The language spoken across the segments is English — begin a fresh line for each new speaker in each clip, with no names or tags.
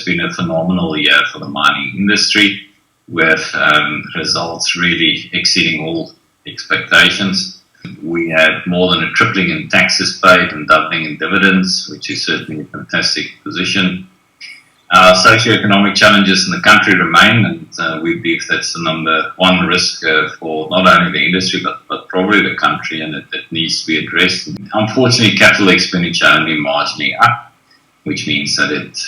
been a phenomenal year for the mining industry, with results really exceeding all expectations. We had more than a tripling in taxes paid and doubling in dividends, which is certainly a fantastic position. Our socioeconomic challenges in the country remain, and we believe that's the number one risk for not only the industry but probably the country, and it needs to be addressed. Unfortunately, capital expenditure only marginally up, which means that it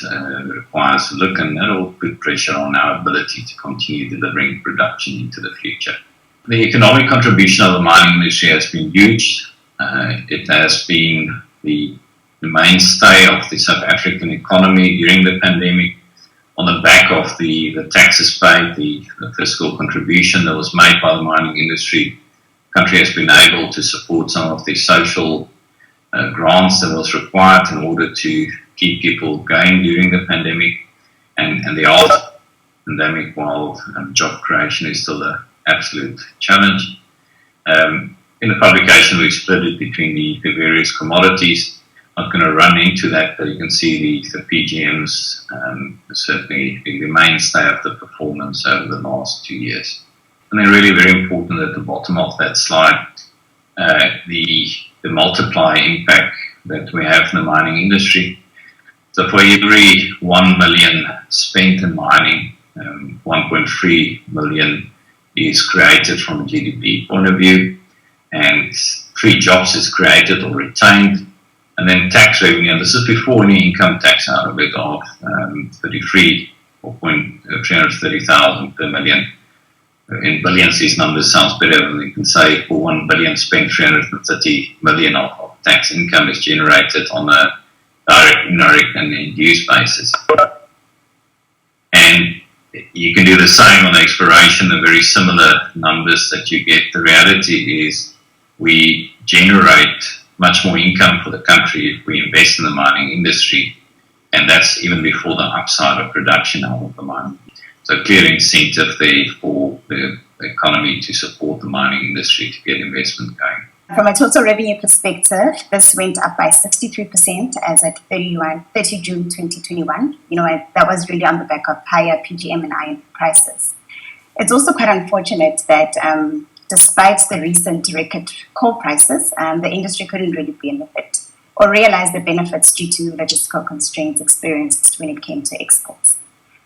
requires a look, and that will put pressure on our ability to continue delivering production into the future. The economic contribution of the mining industry has been huge. It has been the mainstay of the South African economy during the pandemic, on the back of the taxes paid, the fiscal contribution that was made by the mining industry. The country has been able to support some of the social grants that was required in order to keep people going during the pandemic, and the after pandemic, while job creation is still an absolute challenge. In the publication, we split it between the various commodities. I'm not going to run into that, but you can see the PGMs certainly being the mainstay of the performance over the last 2 years. And then really very important at the bottom of that slide, the multiplier impact that we have in the mining industry. So for every 1 million spent in mining, 1.3 million is created from a GDP point of view, and 3 jobs is created or retained. And then tax revenue, and this is before any income tax out of it, of 330,000 per million. In billions, these numbers sounds better than you can say. For 1 billion spent, 330 million of tax income is generated on a direct, indirect, and induced basis. And you can do the same on exploration, the very similar numbers that you get. The reality is we generate much more income for the country if we invest in the mining industry, and that's even before the upside of production out of the mine. So clear incentive there for the economy to support the mining industry to get investment going.
From a total revenue perspective, this went up by 63% as at 30 June 2021. That was really on the back of higher PGM and iron prices. It's also quite unfortunate that despite the recent record coal prices, the industry couldn't really benefit or realize the benefits due to logistical constraints experienced when it came to exports.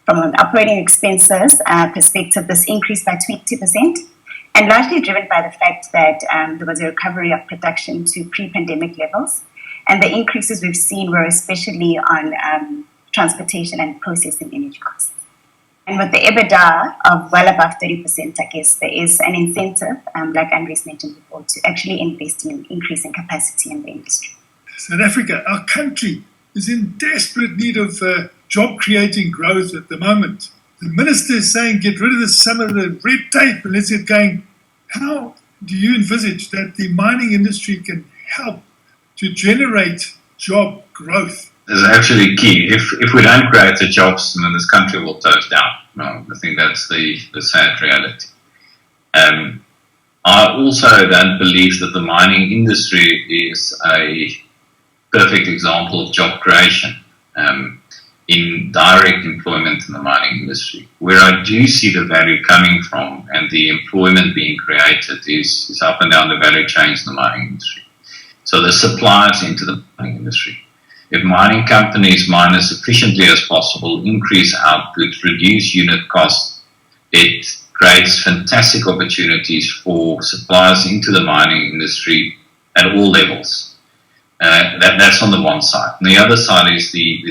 From an operating expenses perspective, this increased by 20%, and largely driven by the fact that there was a recovery of production to pre-pandemic levels, and the increases we've seen were especially on transportation and processing energy costs. And with the EBITDA of well above 30%, I guess there is an incentive, like Andres mentioned before, to actually invest in increasing capacity in the industry.
South Africa, our country, is in desperate need of job-creating growth at the moment. The minister is saying get rid of some of the red tape and let's get going. How do you envisage that the mining industry can help to generate job growth?
Is actually key. If we don't create the jobs, then this country will close down. I think that's the sad reality. I also don't believe that the mining industry is a perfect example of job creation in direct employment in the mining industry. Where I do see the value coming from and the employment being created is up and down the value chains in the mining industry. So the suppliers into the mining industry. If mining companies mine as efficiently as possible, increase output, reduce unit costs, it creates fantastic opportunities for suppliers into the mining industry at all levels. That's on the one side. On the other side is the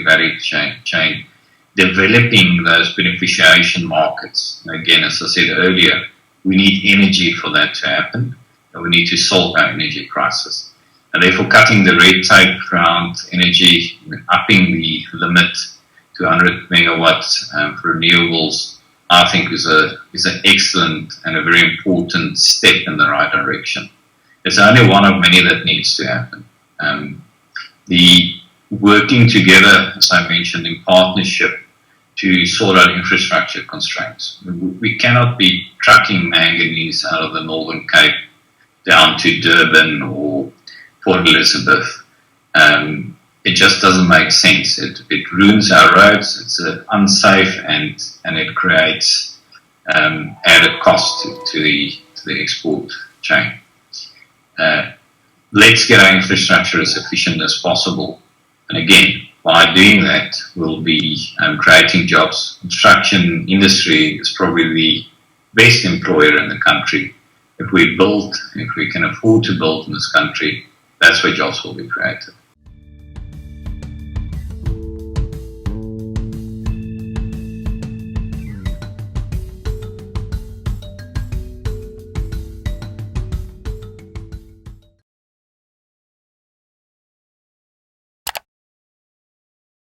value chain, developing those beneficiation markets. Again, as I said earlier, we need energy for that to happen, and we need to solve our energy crisis. And therefore, cutting the red tape around energy, upping the limit to 100 megawatts for renewables, I think is an excellent and a very important step in the right direction. It's only one of many that needs to happen. The working together, as I mentioned, in partnership to sort out infrastructure constraints. We cannot be trucking manganese out of the Northern Cape down to Durban or Port Elizabeth it just doesn't make sense. It ruins our roads. It's unsafe, and it creates added cost to the export chain. Let's get our infrastructure as efficient as possible. And again, by doing that, we'll be creating jobs. Construction industry is probably the best employer in the country. If we can afford to build in this country, that's where jobs will be created.